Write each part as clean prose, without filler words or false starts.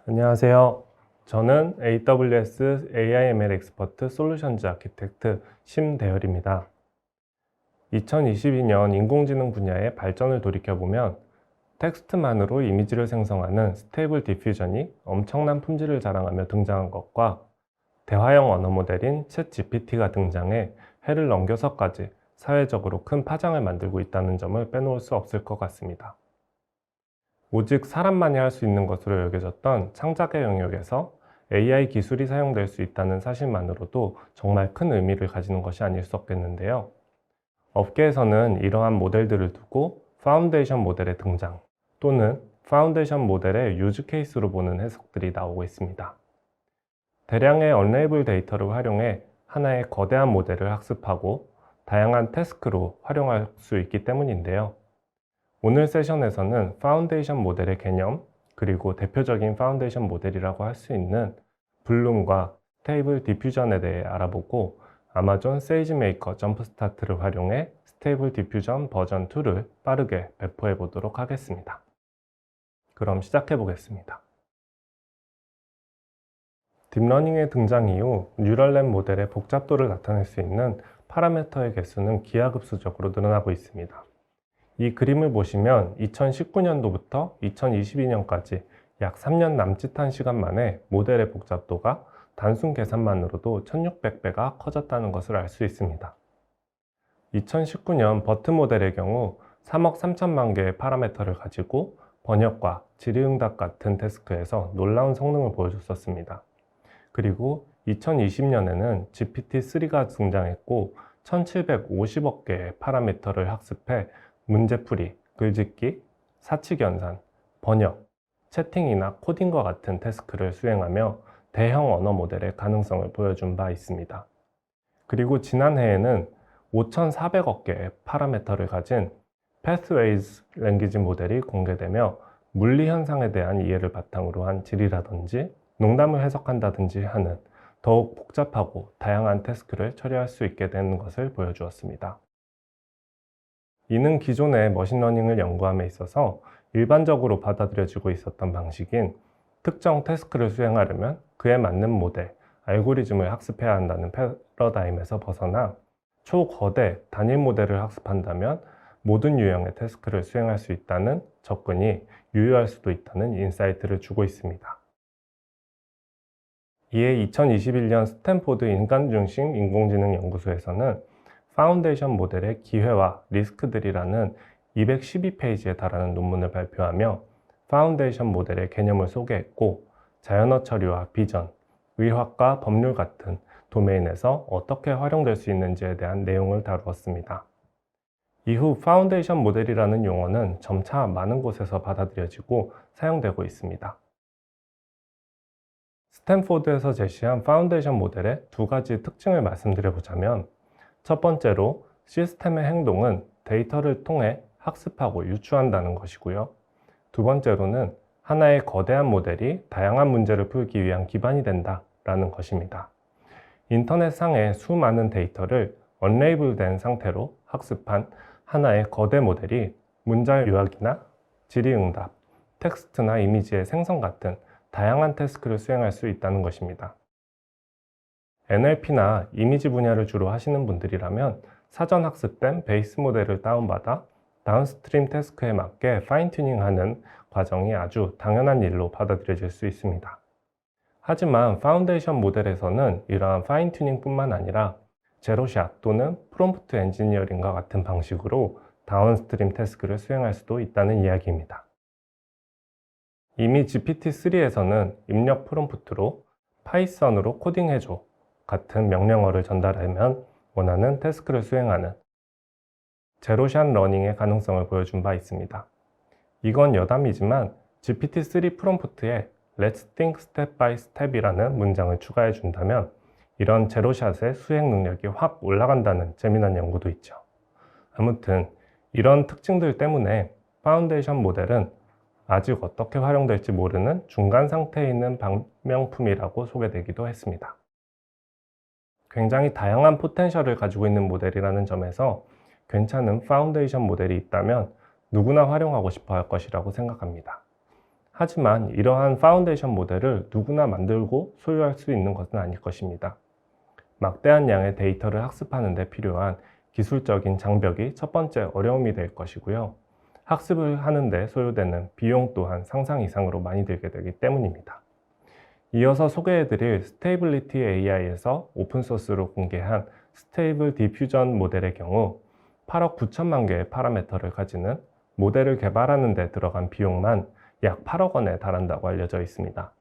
안녕하세요. 저는 AWS AI/ML 엑스퍼트 솔루션즈 아키텍트 심대열입니다. 2022년 인공지능 분야의 발전을 돌이켜보면 텍스트만으로 이미지를 생성하는 스테이블 디퓨전이 엄청난 품질을 자랑하며 등장한 것과 대화형 언어 모델인 챗 GPT가 등장해 해를 넘겨서까지 사회적으로 큰 파장을 만들고 있다는 점을 빼놓을 수 없을 것 같습니다. 오직 사람만이 할 수 있는 것으로 여겨졌던 창작의 영역에서 AI 기술이 사용될 수 있다는 사실만으로도 정말 큰 의미를 가지는 것이 아닐 수 없겠는데요. 업계에서는 이러한 모델들을 두고 파운데이션 모델의 등장 또는 파운데이션 모델의 유즈 케이스로 보는 해석들이 나오고 있습니다. 대량의 언레이블 데이터를 활용해 하나의 거대한 모델을 학습하고 다양한 태스크로 활용할 수 있기 때문인데요. 오늘 세션에서는 파운데이션 모델의 개념, 그리고 대표적인 파운데이션 모델이라고 할 수 있는 블룸과 스테이블 디퓨전에 대해 알아보고 아마존 세이지메이커 점프스타트를 활용해 스테이블 디퓨전 버전 2를 빠르게 배포해 보도록 하겠습니다. 그럼 시작해 보겠습니다. 딥러닝의 등장 이후 뉴럴넷 모델의 복잡도를 나타낼 수 있는 파라미터의 개수는 기하급수적으로 늘어나고 있습니다. 이 그림을 보시면 2019년도부터 2022년까지 약 3년 남짓한 시간 만에 모델의 복잡도가 단순 계산만으로도 1600배가 커졌다는 것을 알 수 있습니다. 2019년 버트 모델의 경우 3억 3천만 개의 파라미터를 가지고 번역과 질의응답 같은 태스크에서 놀라운 성능을 보여줬었습니다. 그리고 2020년에는 GPT-3가 등장했고 1750억 개의 파라미터를 학습해 문제풀이, 글짓기, 사치 연산, 번역, 채팅이나 코딩과 같은 태스크를 수행하며 대형 언어 모델의 가능성을 보여준 바 있습니다. 그리고 지난해에는 5400억 개의 파라미터를 가진 Pathways 랭귀지 모델이 공개되며 물리 현상에 대한 이해를 바탕으로 한 질이라든지 농담을 해석한다든지 하는 더욱 복잡하고 다양한 태스크를 처리할 수 있게 된 것을 보여주었습니다. 이는 기존의 머신러닝을 연구함에 있어서 일반적으로 받아들여지고 있었던 방식인 특정 태스크를 수행하려면 그에 맞는 모델, 알고리즘을 학습해야 한다는 패러다임에서 벗어나 초거대 단일 모델을 학습한다면 모든 유형의 태스크를 수행할 수 있다는 접근이 유효할 수도 있다는 인사이트를 주고 있습니다. 이에 2021년 스탠포드 인간중심 인공지능 연구소에서는 파운데이션 모델의 기회와 리스크들이라는 212페이지에 달하는 논문을 발표하며 파운데이션 모델의 개념을 소개했고 자연어 처리와 비전, 의학과 법률 같은 도메인에서 어떻게 활용될 수 있는지에 대한 내용을 다루었습니다. 이후 파운데이션 모델이라는 용어는 점차 많은 곳에서 받아들여지고 사용되고 있습니다. 스탠포드에서 제시한 파운데이션 모델의 두 가지 특징을 말씀드려보자면 첫 번째로 시스템의 행동은 데이터를 통해 학습하고 유추한다는 것이고요. 두 번째로는 하나의 거대한 모델이 다양한 문제를 풀기 위한 기반이 된다라는 것입니다. 인터넷상의 수많은 데이터를 언레이블된 상태로 학습한 하나의 거대 모델이 문장 요약이나 질의응답, 텍스트나 이미지의 생성 같은 다양한 태스크를 수행할 수 있다는 것입니다. NLP나 이미지 분야를 주로 하시는 분들이라면 사전 학습된 베이스 모델을 다운받아 다운스트림 태스크에 맞게 파인 튜닝하는 과정이 아주 당연한 일로 받아들여질 수 있습니다. 하지만 파운데이션 모델에서는 이러한 파인 튜닝뿐만 아니라 제로샷 또는 프롬프트 엔지니어링과 같은 방식으로 다운스트림 태스크를 수행할 수도 있다는 이야기입니다. 이미 GPT-3에서는 입력 프롬프트로 파이썬으로 코딩해줘 같은 명령어를 전달하면 원하는 태스크를 수행하는 제로샷 러닝의 가능성을 보여준 바 있습니다. 이건 여담이지만 GPT-3 프롬프트에 Let's think step by step이라는 문장을 추가해 준다면 이런 제로샷의 수행 능력이 확 올라간다는 재미난 연구도 있죠. 아무튼 이런 특징들 때문에 파운데이션 모델은 아직 어떻게 활용될지 모르는 중간 상태에 있는 발명품이라고 소개되기도 했습니다. 굉장히 다양한 포텐셜을 가지고 있는 모델이라는 점에서 괜찮은 파운데이션 모델이 있다면 누구나 활용하고 싶어 할 것이라고 생각합니다. 하지만 이러한 파운데이션 모델을 누구나 만들고 소유할 수 있는 것은 아닐 것입니다. 막대한 양의 데이터를 학습하는 데 필요한 기술적인 장벽이 첫 번째 어려움이 될 것이고요. 학습을 하는 데 소요되는 비용 또한 상상 이상으로 많이 들게 되기 때문입니다. 이어서 소개해드릴 스테이블리티 AI에서 오픈소스로 공개한 스테이블 디퓨전 모델의 경우 8억 9천만 개의 파라미터를 가지는 모델을 개발하는 데 들어간 비용만 약 8억 원에 달한다고 알려져 있습니다.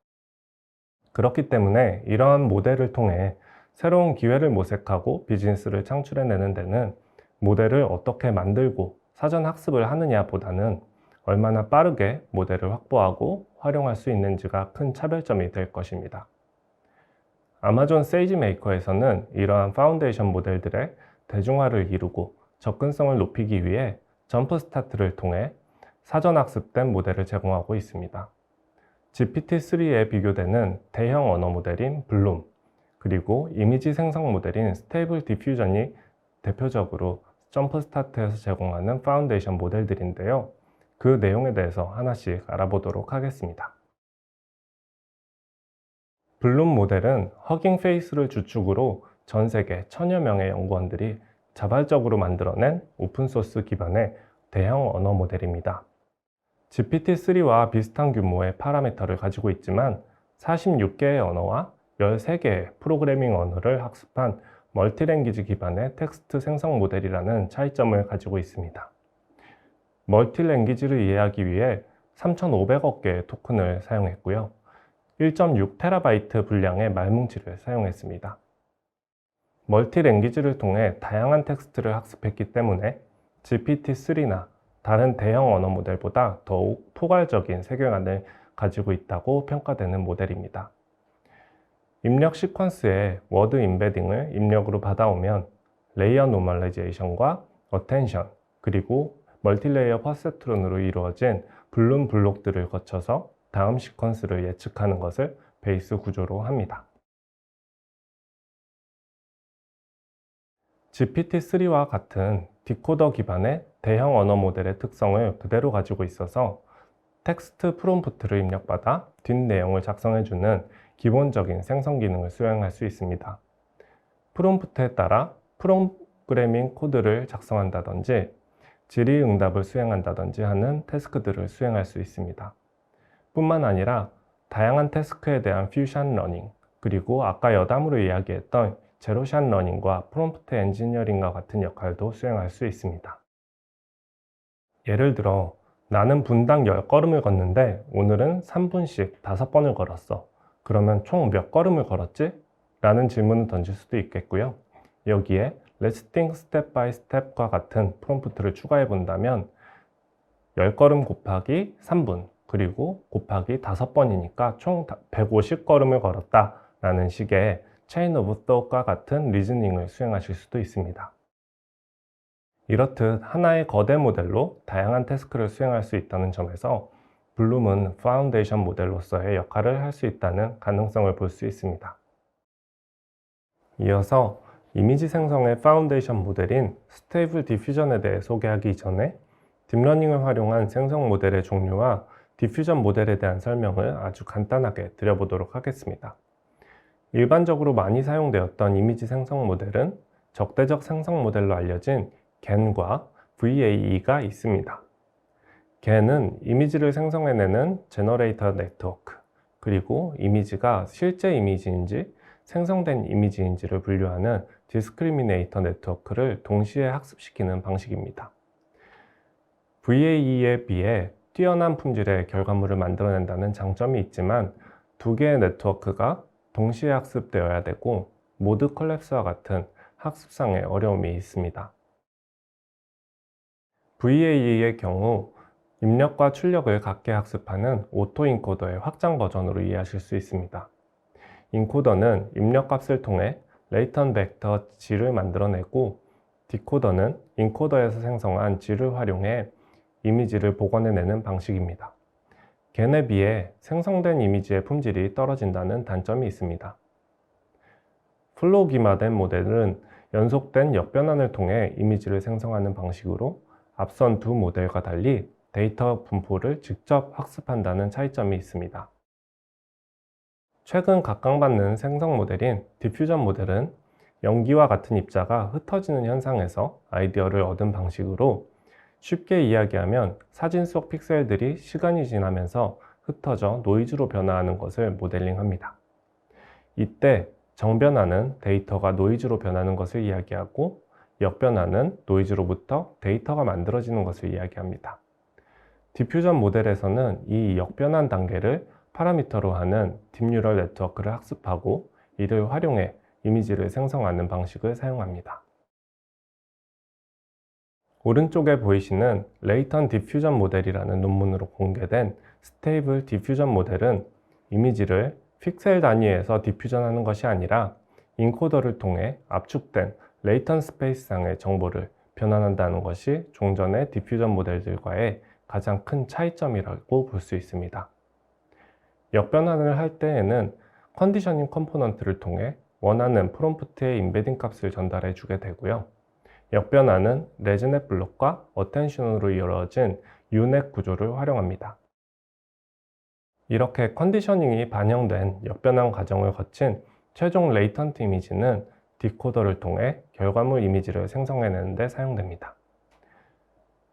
그렇기 때문에 이러한 모델을 통해 새로운 기회를 모색하고 비즈니스를 창출해내는 데는 모델을 어떻게 만들고 사전 학습을 하느냐보다는 얼마나 빠르게 모델을 확보하고 활용할 수 있는지가 큰 차별점이 될 것입니다. 아마존 세이지메이커에서는 이러한 파운데이션 모델들의 대중화를 이루고 접근성을 높이기 위해 점프스타트를 통해 사전 학습된 모델을 제공하고 있습니다. GPT-3에 비교되는 대형 언어 모델인 블룸, 그리고 이미지 생성 모델인 스테이블 디퓨전이 대표적으로 점프스타트에서 제공하는 파운데이션 모델들인데요. 그 내용에 대해서 하나씩 알아보도록 하겠습니다. 블룸 모델은 허깅 페이스를 주축으로 전 세계 1000여 명의 연구원들이 자발적으로 만들어낸 오픈소스 기반의 대형 언어 모델입니다. GPT-3와 비슷한 규모의 파라미터를 가지고 있지만 46개의 언어와 13개의 프로그래밍 언어를 학습한 멀티랭귀지 기반의 텍스트 생성 모델이라는 차이점을 가지고 있습니다. 멀티랭귀지를 이해하기 위해 3,500억 개의 토큰을 사용했고요. 1.6TB 분량의 말뭉치를 사용했습니다. 멀티랭귀지를 통해 다양한 텍스트를 학습했기 때문에 GPT-3나 다른 대형 언어 모델보다 더욱 포괄적인 세계관을 가지고 있다고 평가되는 모델입니다. 입력 시퀀스에 워드 임베딩을 입력으로 받아오면 레이어 노멀라이제이션과 어텐션, 그리고 멀티레이어 퍼셉트론으로 이루어진 블룸 블록들을 거쳐서 다음 시퀀스를 예측하는 것을 베이스 구조로 합니다. GPT-3와 같은 디코더 기반의 대형 언어 모델의 특성을 그대로 가지고 있어서 텍스트 프롬프트를 입력받아 뒷내용을 작성해주는 기본적인 생성 기능을 수행할 수 있습니다. 프롬프트에 따라 프로그래밍 코드를 작성한다든지 질의응답을 수행한다든지 하는 태스크들을 수행할 수 있습니다. 뿐만 아니라 다양한 태스크에 대한 퓨전 러닝, 그리고 아까 여담으로 이야기했던 제로샷 러닝과 프롬프트 엔지니어링과 같은 역할도 수행할 수 있습니다. 예를 들어 나는 분당 10걸음을 걷는데 오늘은 3분씩 5번을 걸었어. 그러면 총 몇 걸음을 걸었지? 라는 질문을 던질 수도 있겠고요. 여기에 Let's think step by step과 같은 프롬프트를 추가해 본다면 10걸음 곱하기 3분 그리고 곱하기 5번이니까 총 150걸음을 걸었다 라는 식의 Chain of Thought과 같은 리즈닝을 수행하실 수도 있습니다. 이렇듯 하나의 거대 모델로 다양한 태스크를 수행할 수 있다는 점에서 블룸은 파운데이션 모델로서의 역할을 할 수 있다는 가능성을 볼 수 있습니다. 이어서 이미지 생성의 파운데이션 모델인 스테이블 디퓨전에 대해 소개하기 전에 딥러닝을 활용한 생성 모델의 종류와 디퓨전 모델에 대한 설명을 아주 간단하게 드려보도록 하겠습니다. 일반적으로 많이 사용되었던 이미지 생성 모델은 적대적 생성 모델로 알려진 GAN과 VAE가 있습니다. GAN은 이미지를 생성해내는 제너레이터 네트워크, 그리고 이미지가 실제 이미지인지 생성된 이미지인지를 분류하는 디스크리미네이터 네트워크를 동시에 학습시키는 방식입니다. VAE에 비해 뛰어난 품질의 결과물을 만들어낸다는 장점이 있지만 두 개의 네트워크가 동시에 학습되어야 되고 모드 컬랩스와 같은 학습상의 어려움이 있습니다. VAE의 경우 입력과 출력을 각계 학습하는 오토인코더의 확장 버전으로 이해하실 수 있습니다. 인코더는 입력값을 통해 레이턴 벡터 G를 만들어내고 디코더는 인코더에서 생성한 G를 활용해 이미지를 복원해내는 방식입니다. GAN에 비해 생성된 이미지의 품질이 떨어진다는 단점이 있습니다. 플로우 기반된 모델은 연속된 역변환을 통해 이미지를 생성하는 방식으로 앞선 두 모델과 달리 데이터 분포를 직접 학습한다는 차이점이 있습니다. 최근 각광받는 생성 모델인 디퓨전 모델은 연기와 같은 입자가 흩어지는 현상에서 아이디어를 얻은 방식으로, 쉽게 이야기하면 사진 속 픽셀들이 시간이 지나면서 흩어져 노이즈로 변화하는 것을 모델링합니다. 이때 정변화는 데이터가 노이즈로 변하는 것을 이야기하고, 역변화는 노이즈로부터 데이터가 만들어지는 것을 이야기합니다. 디퓨전 모델에서는 이 역변환 단계를 파라미터로 하는 딥뉴럴 네트워크를 학습하고, 이를 활용해 이미지를 생성하는 방식을 사용합니다. 오른쪽에 보이시는 레이턴 디퓨전 모델이라는 논문으로 공개된 스테이블 디퓨전 모델은 이미지를 픽셀 단위에서 디퓨전하는 것이 아니라 인코더를 통해 압축된 레이턴 스페이스상의 정보를 변환한다는 것이 종전의 디퓨전 모델들과의 가장 큰 차이점이라고 볼 수 있습니다. 역변환을 할 때에는 컨디셔닝 컴포넌트를 통해 원하는 프롬프트의 임베딩 값을 전달해 주게 되고요. 역변환은 레즈넷 블록과 어텐션으로 이루어진 유넷 구조를 활용합니다. 이렇게 컨디셔닝이 반영된 역변환 과정을 거친 최종 레이턴트 이미지는 디코더를 통해 결과물 이미지를 생성해내는 데 사용됩니다.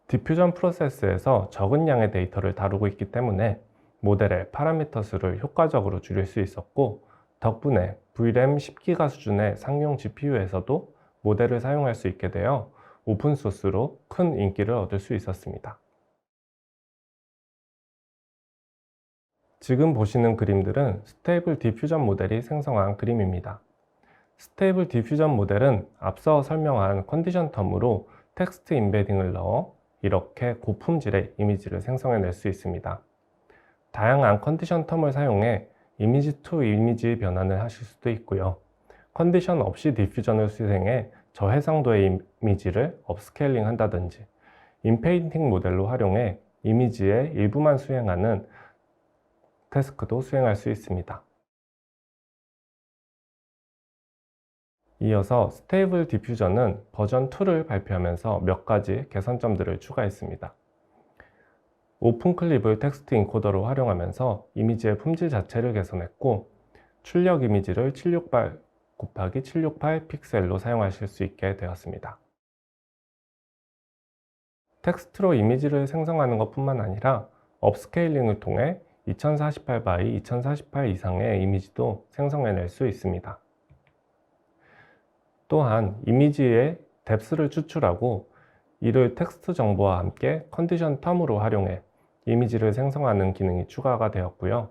디퓨전 프로세스에서 적은 양의 데이터를 다루고 있기 때문에 모델의 파라미터 수를 효과적으로 줄일 수 있었고, 덕분에 VRAM 10기가 수준의 상용 GPU에서도 모델을 사용할 수 있게 되어 오픈소스로 큰 인기를 얻을 수 있었습니다. 지금 보시는 그림들은 스테이블 디퓨전 모델이 생성한 그림입니다. 스테이블 디퓨전 모델은 앞서 설명한 컨디션 텀으로 텍스트 임베딩을 넣어 이렇게 고품질의 이미지를 생성해낼 수 있습니다. 다양한 컨디션 텀을 사용해 이미지 투 이미지 변환을 하실 수도 있고요. 컨디션 없이 디퓨전을 수행해 저해상도의 이미지를 업스케일링 한다든지, 인페인팅 모델로 활용해 이미지의 일부만 수행하는 태스크도 수행할 수 있습니다. 이어서 스테이블 디퓨전은 버전 2를 발표하면서 몇 가지 개선점들을 추가했습니다. 오픈 클립을 텍스트 인코더로 활용하면서 이미지의 품질 자체를 개선했고, 출력 이미지를 768 곱하기 768 픽셀로 사용하실 수 있게 되었습니다. 텍스트로 이미지를 생성하는 것뿐만 아니라 업스케일링을 통해 2048 x 2048 이상의 이미지도 생성해낼 수 있습니다. 또한 이미지의 뎁스를 추출하고 이를 텍스트 정보와 함께 컨디션 텀으로 활용해 이미지를 생성하는 기능이 추가가 되었고요.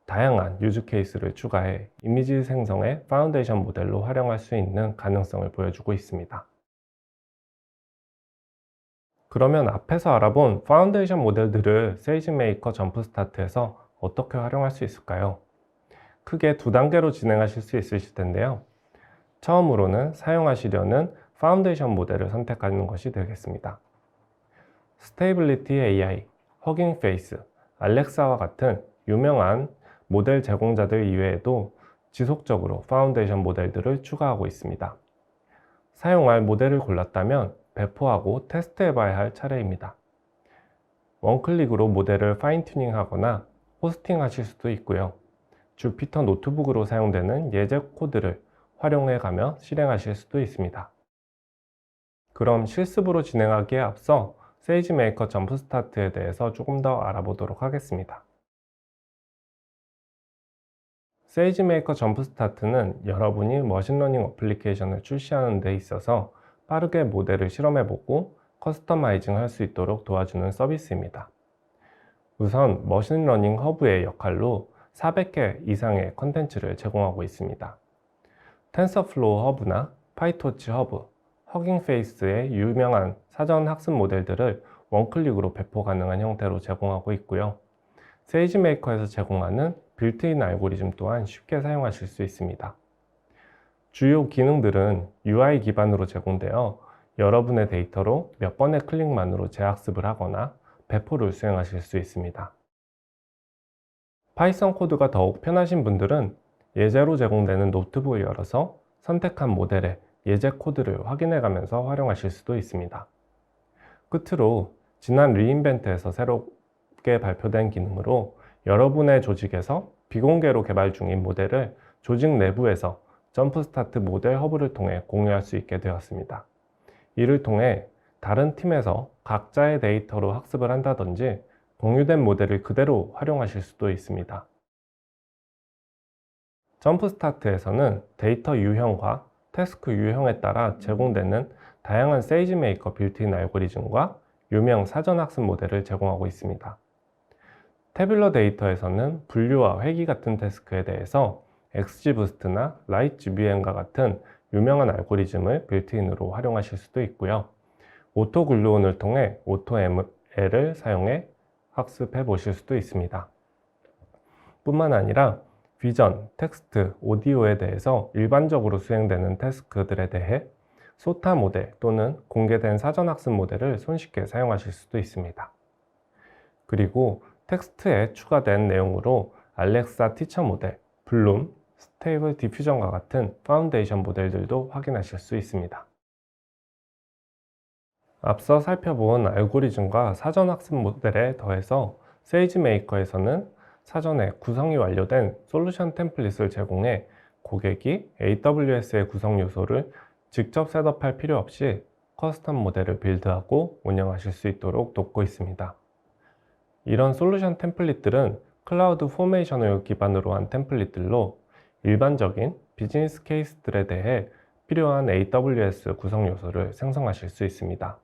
다양한 유즈 케이스를 추가해 이미지 생성의 파운데이션 모델로 활용할 수 있는 가능성을 보여주고 있습니다. 그러면 앞에서 알아본 파운데이션 모델들을 세이지메이커 점프스타트에서 어떻게 활용할 수 있을까요? 크게 두 단계로 진행하실 수 있으실 텐데요. 처음으로는 사용하시려는 파운데이션 모델을 선택하는 것이 되겠습니다. 스테이빌리티 AI, 허깅 페이스, 알렉사와 같은 유명한 모델 제공자들 이외에도 지속적으로 파운데이션 모델들을 추가하고 있습니다. 사용할 모델을 골랐다면 배포하고 테스트해봐야 할 차례입니다. 원클릭으로 모델을 파인 튜닝 하거나 호스팅 하실 수도 있고요. 주피터 노트북으로 사용되는 예제 코드를 활용해 가며 실행하실 수도 있습니다. 그럼 실습으로 진행하기에 앞서 세이지메이커 점프스타트에 대해서 조금 더 알아보도록 하겠습니다. 세이지메이커 점프스타트는 여러분이 머신러닝 어플리케이션을 출시하는 데 있어서 빠르게 모델을 실험해보고 커스터마이징 할 수 있도록 도와주는 서비스입니다. 우선 머신러닝 허브의 역할로 400개 이상의 컨텐츠를 제공하고 있습니다. 텐서플로우 허브나 파이토치 허브, 허깅페이스의 유명한 사전 학습 모델들을 원클릭으로 배포 가능한 형태로 제공하고 있고요. 세이지메이커에서 제공하는 빌트인 알고리즘 또한 쉽게 사용하실 수 있습니다. 주요 기능들은 UI 기반으로 제공되어 여러분의 데이터로 몇 번의 클릭만으로 재학습을 하거나 배포를 수행하실 수 있습니다. 파이썬 코드가 더욱 편하신 분들은 예제로 제공되는 노트북을 열어서 선택한 모델의 예제 코드를 확인해 가면서 활용하실 수도 있습니다. 끝으로 지난 리인벤트에서 새롭게 발표된 기능으로 여러분의 조직에서 비공개로 개발 중인 모델을 조직 내부에서 점프스타트 모델 허브를 통해 공유할 수 있게 되었습니다. 이를 통해 다른 팀에서 각자의 데이터로 학습을 한다든지 공유된 모델을 그대로 활용하실 수도 있습니다. 점프스타트에서는 데이터 유형과 태스크 유형에 따라 제공되는 다양한 세이지메이커 빌트인 알고리즘과 유명 사전 학습 모델을 제공하고 있습니다. 태뷸러 데이터에서는 분류와 회귀 같은 태스크에 대해서 XGBoost나 RightGBM과 같은 유명한 알고리즘을 빌트인으로 활용하실 수도 있고요. 오토글루온을 통해 AutoML을 사용해 학습해 보실 수도 있습니다. 뿐만 아니라 비전, 텍스트, 오디오에 대해서 일반적으로 수행되는 태스크들에 대해 소타 모델 또는 공개된 사전 학습 모델을 손쉽게 사용하실 수도 있습니다. 그리고 텍스트에 추가된 내용으로 알렉사 티처 모델, 블룸, 스테이블 디퓨전과 같은 파운데이션 모델들도 확인하실 수 있습니다. 앞서 살펴본 알고리즘과 사전 학습 모델에 더해서 세이지메이커에서는 사전에 구성이 완료된 솔루션 템플릿을 제공해 고객이 AWS의 구성 요소를 직접 셋업할 필요 없이 커스텀 모델을 빌드하고 운영하실 수 있도록 돕고 있습니다. 이런 솔루션 템플릿들은 클라우드 포메이션을 기반으로 한 템플릿들로 일반적인 비즈니스 케이스들에 대해 필요한 AWS 구성 요소를 생성하실 수 있습니다.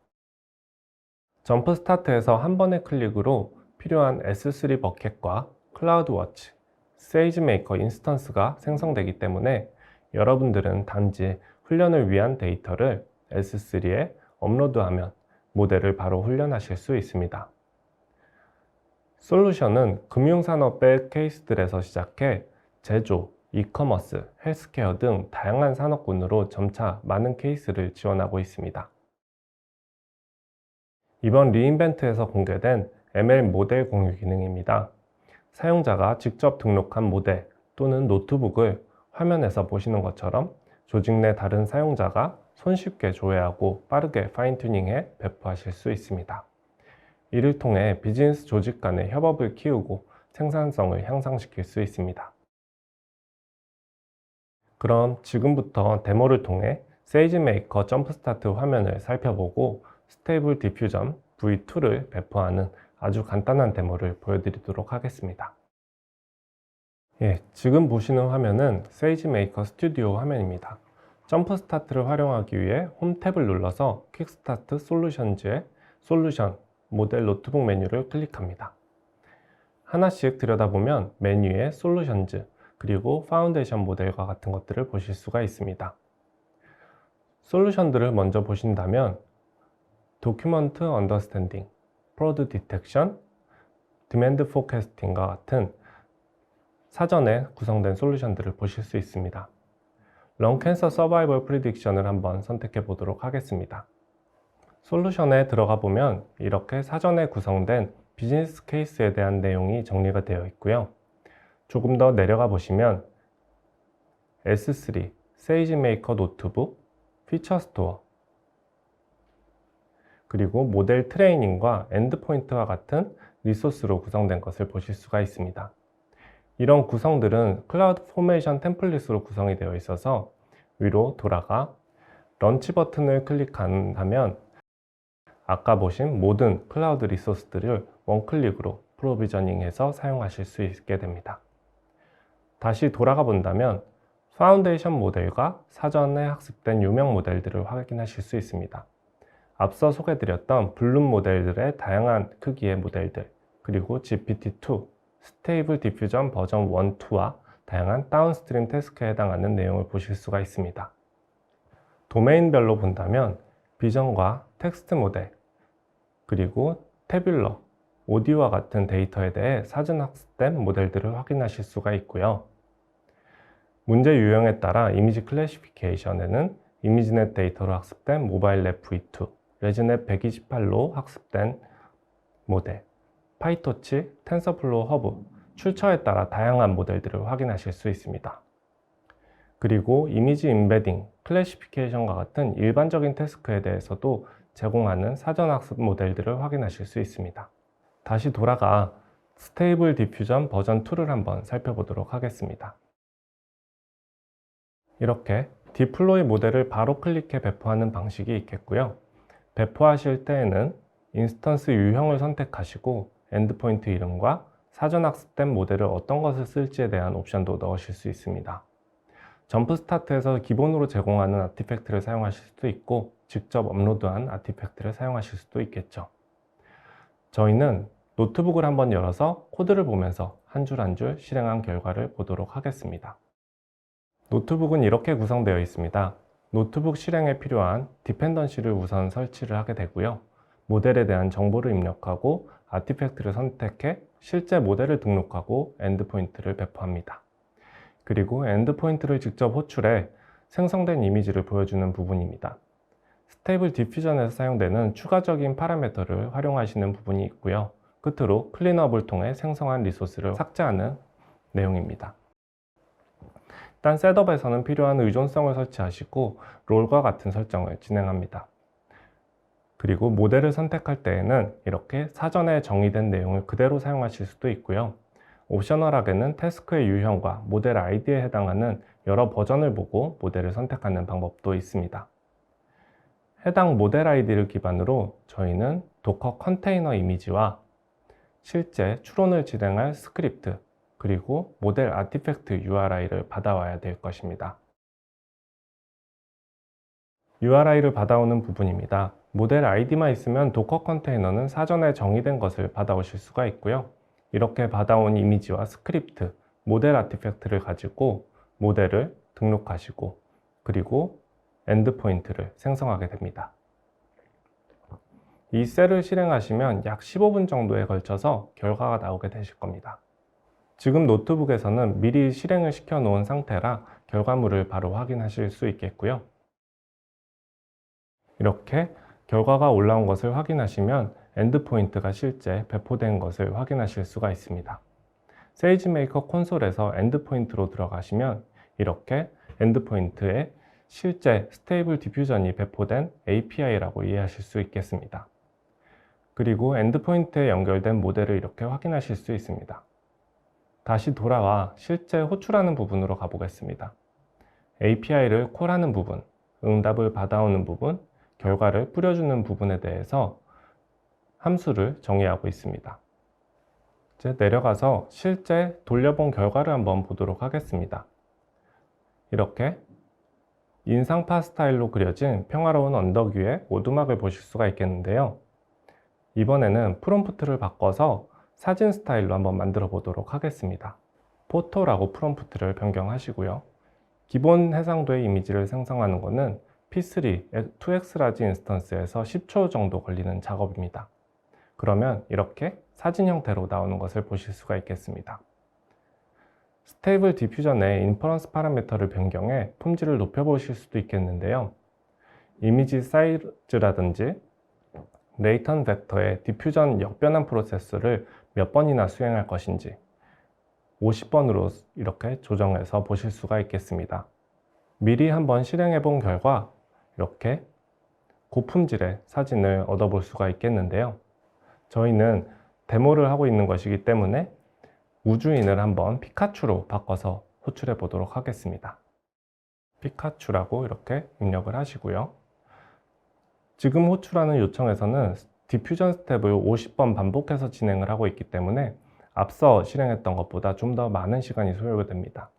점프스타트에서 한 번의 클릭으로 필요한 S3 버켓과 클라우드워치, 세이지메이커 인스턴스가 생성되기 때문에 여러분들은 단지 훈련을 위한 데이터를 S3에 업로드하면 모델을 바로 훈련하실 수 있습니다. 솔루션은 금융산업의 케이스들에서 시작해 제조, 이커머스, 헬스케어 등 다양한 산업군으로 점차 많은 케이스를 지원하고 있습니다. 이번 리인벤트에서 공개된 ML 모델 공유 기능입니다. 사용자가 직접 등록한 모델 또는 노트북을 화면에서 보시는 것처럼 조직 내 다른 사용자가 손쉽게 조회하고 빠르게 파인튜닝해 배포하실 수 있습니다. 이를 통해 비즈니스 조직 간의 협업을 키우고 생산성을 향상시킬 수 있습니다. 그럼 지금부터 데모를 통해 세이지메이커 점프스타트 화면을 살펴보고 스테이블 디퓨전 V2를 배포하는 아주 간단한 데모를 보여드리도록 하겠습니다. 지금 보시는 화면은 세이지메이커 스튜디오 화면입니다. 점프스타트를 활용하기 위해 홈 탭을 눌러서 퀵스타트 솔루션즈의 솔루션 모델 노트북 메뉴를 클릭합니다. 하나씩 들여다보면 메뉴에 솔루션즈 그리고 파운데이션 모델과 같은 것들을 보실 수가 있습니다. 솔루션들을 먼저 보신다면 도큐먼트 언더스탠딩, 프로드 디텍션, 디맨드 포캐스팅과 같은 사전에 구성된 솔루션들을 보실 수 있습니다. 런 캔서 서바이벌 프리딕션을 한번 선택해 보도록 하겠습니다. 솔루션에 들어가 보면 이렇게 사전에 구성된 비즈니스 케이스에 대한 내용이 정리가 되어 있고요. 조금 더 내려가 보시면 S3, 세이지메이커 노트북, 피처 스토어, 그리고 모델 트레이닝과 엔드포인트와 같은 리소스로 구성된 것을 보실 수가 있습니다. 이런 구성들은 클라우드 포메이션 템플릿으로 구성이 되어 있어서 위로 돌아가 런치 버튼을 클릭한다면 아까 보신 모든 클라우드 리소스들을 원클릭으로 프로비저닝해서 사용하실 수 있게 됩니다. 다시 돌아가 본다면 파운데이션 모델과 사전에 학습된 유명 모델들을 확인하실 수 있습니다. 앞서 소개드렸던 블룸 모델들의 다양한 크기의 모델들, 그리고 GPT-2, 스테이블 디퓨전 버전 1, 2와 다양한 다운스트림 태스크에 해당하는 내용을 보실 수가 있습니다. 도메인별로 본다면 비전과 텍스트 모델, 그리고 태뷸러, 오디오와 같은 데이터에 대해 사전 학습된 모델들을 확인하실 수가 있고요. 문제 유형에 따라 이미지 클래시피케이션에는 이미지넷 데이터로 학습된 모바일 랩 V2, 레즈넷 128로 학습된 모델, 파이토치, 텐서플로우 허브, 출처에 따라 다양한 모델들을 확인하실 수 있습니다. 그리고 이미지 임베딩, 클래시피케이션과 같은 일반적인 태스크에 대해서도 제공하는 사전학습 모델들을 확인하실 수 있습니다. 다시 돌아가 스테이블 디퓨전 버전 2를 한번 살펴보도록 하겠습니다. 이렇게 디플로이 모델을 바로 클릭해 배포하는 방식이 있겠고요. 배포하실 때에는 인스턴스 유형을 선택하시고 엔드포인트 이름과 사전 학습된 모델을 어떤 것을 쓸지에 대한 옵션도 넣으실 수 있습니다. 점프 스타트에서 기본으로 제공하는 아티팩트를 사용하실 수도 있고 직접 업로드한 아티팩트를 사용하실 수도 있겠죠. 저희는 노트북을 한번 열어서 코드를 보면서 한 줄 한 줄 실행한 결과를 보도록 하겠습니다. 노트북은 이렇게 구성되어 있습니다. 노트북 실행에 필요한 디펜던시를 우선 설치를 하게 되고요. 모델에 대한 정보를 입력하고 아티팩트를 선택해 실제 모델을 등록하고 엔드포인트를 배포합니다. 그리고 엔드포인트를 직접 호출해 생성된 이미지를 보여주는 부분입니다. 스테이블 디퓨전에서 사용되는 추가적인 파라미터를 활용하시는 부분이 있고요. 끝으로 클린업을 통해 생성한 리소스를 삭제하는 내용입니다. 일단 셋업에서는 필요한 의존성을 설치하시고 롤과 같은 설정을 진행합니다. 그리고 모델을 선택할 때에는 이렇게 사전에 정의된 내용을 그대로 사용하실 수도 있고요. 옵셔널하게는 태스크의 유형과 모델 아이디에 해당하는 여러 버전을 보고 모델을 선택하는 방법도 있습니다. 해당 모델 아이디를 기반으로 저희는 도커 컨테이너 이미지와 실제 추론을 진행할 스크립트 그리고 모델 아티팩트 URI를 받아와야 될 것입니다. URI를 받아오는 부분입니다. 모델 아이디만 있으면 도커 컨테이너는 사전에 정의된 것을 받아오실 수가 있고요. 이렇게 받아온 이미지와 스크립트, 모델 아티팩트를 가지고 모델을 등록하시고 그리고 엔드포인트를 생성하게 됩니다. 이 셀을 실행하시면 약 15분 정도에 걸쳐서 결과가 나오게 되실 겁니다. 지금 노트북에서는 미리 실행을 시켜 놓은 상태라 결과물을 바로 확인하실 수 있겠고요. 이렇게 결과가 올라온 것을 확인하시면 엔드포인트가 실제 배포된 것을 확인하실 수가 있습니다. 세이지메이커 콘솔에서 엔드포인트로 들어가시면 이렇게 엔드포인트에 실제 스테이블 디퓨전이 배포된 API라고 이해하실 수 있겠습니다. 그리고 엔드포인트에 연결된 모델을 이렇게 확인하실 수 있습니다. 다시 돌아와 실제 호출하는 부분으로 가보겠습니다. API를 콜하는 부분, 응답을 받아오는 부분, 결과를 뿌려주는 부분에 대해서 함수를 정의하고 있습니다. 이제 내려가서 실제 돌려본 결과를 한번 보도록 하겠습니다. 이렇게 인상파 스타일로 그려진 평화로운 언덕 위에 오두막을 보실 수가 있겠는데요. 이번에는 프롬프트를 바꿔서 사진 스타일로 한번 만들어 보도록 하겠습니다. 포토라고 프롬프트를 변경하시고요. 기본 해상도의 이미지를 생성하는 것은 P3 2X 라지 인스턴스에서 10초 정도 걸리는 작업입니다. 그러면 이렇게 사진 형태로 나오는 것을 보실 수가 있겠습니다. 스테이블 디퓨전의 인퍼런스 파라미터를 변경해 품질을 높여보실 수도 있겠는데요. 이미지 사이즈라든지 레이턴 벡터의 디퓨전 역변환 프로세스를 몇 번이나 수행할 것인지 50번으로 이렇게 조정해서 보실 수가 있겠습니다. 미리 한번 실행해 본 결과 이렇게 고품질의 사진을 얻어볼 수가 있겠는데요. 저희는 데모를 하고 있는 것이기 때문에 우주인을 한번 피카츄로 바꿔서 호출해 보도록 하겠습니다. 피카츄라고 이렇게 입력을 하시고요. 지금 호출하는 요청에서는 디퓨전 스텝을 50번 반복해서 진행을 하고 있기 때문에 앞서 실행했던 것보다 좀 더 많은 시간이 소요가 됩니다.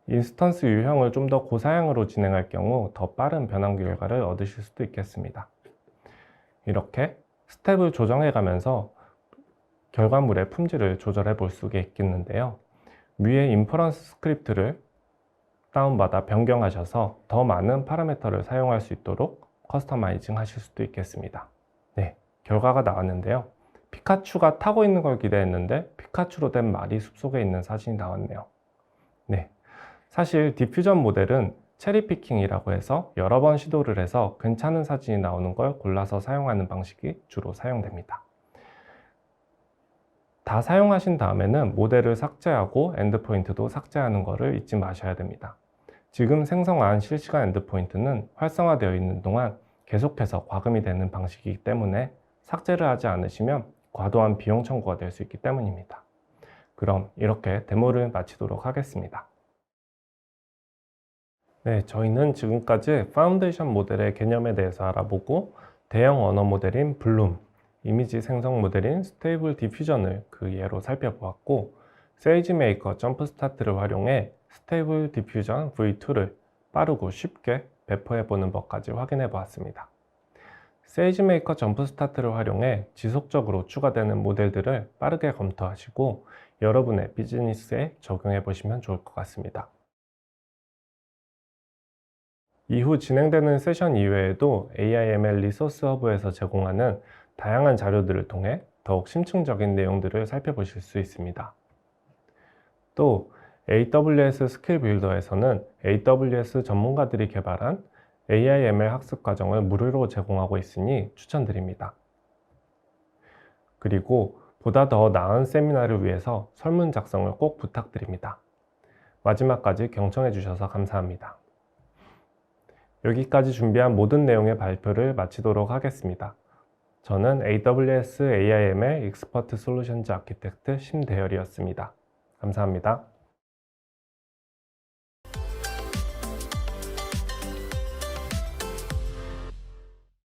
인스턴스 유형을 좀 더 고사양으로 진행할 경우 더 빠른 변환 결과를 얻으실 수도 있겠습니다. 이렇게 스텝을 조정해 가면서 결과물의 품질을 조절해 볼 수가 있겠는데요. 위에 인퍼런스 스크립트를 다운받아 변경하셔서 더 많은 파라미터를 사용할 수 있도록 커스터마이징 하실 수도 있겠습니다. 네, 결과가 나왔는데요. 피카츄가 타고 있는 걸 기대했는데 피카츄로 된 말이 숲속에 있는 사진이 나왔네요. 네, 사실 디퓨전 모델은 체리 피킹이라고 해서 여러 번 시도를 해서 괜찮은 사진이 나오는 걸 골라서 사용하는 방식이 주로 사용됩니다. 다 사용하신 다음에는 모델을 삭제하고 엔드포인트도 삭제하는 것을 잊지 마셔야 됩니다. 지금 생성한 실시간 엔드포인트는 활성화되어 있는 동안 계속해서 과금이 되는 방식이기 때문에 삭제를 하지 않으시면 과도한 비용 청구가 될 수 있기 때문입니다. 그럼 이렇게 데모를 마치도록 하겠습니다. 네, 저희는 지금까지 파운데이션 모델의 개념에 대해서 알아보고 대형 언어 모델인 블룸, 이미지 생성 모델인 스테이블 디퓨전을 그 예로 살펴보았고, 세이지메이커 점프스타트를 활용해 스테이블 디퓨전 V2를 빠르고 쉽게 배포해보는 법까지 확인해 보았습니다. 세이지메이커 점프스타트를 활용해 지속적으로 추가되는 모델들을 빠르게 검토하시고 여러분의 비즈니스에 적용해 보시면 좋을 것 같습니다. 이후 진행되는 세션 이외에도 AIML 리소스 허브에서 제공하는 다양한 자료들을 통해 더욱 심층적인 내용들을 살펴보실 수 있습니다. 또 AWS 스킬 빌더에서는 AWS 전문가들이 개발한 AIML 학습 과정을 무료로 제공하고 있으니 추천드립니다. 그리고 보다 더 나은 세미나를 위해서 설문 작성을 꼭 부탁드립니다. 마지막까지 경청해 주셔서 감사합니다. 여기까지 준비한 모든 내용의 발표를 마치도록 하겠습니다. 저는 AWS AIML 익스퍼트 솔루션즈 아키텍트 심대열이었습니다. 감사합니다.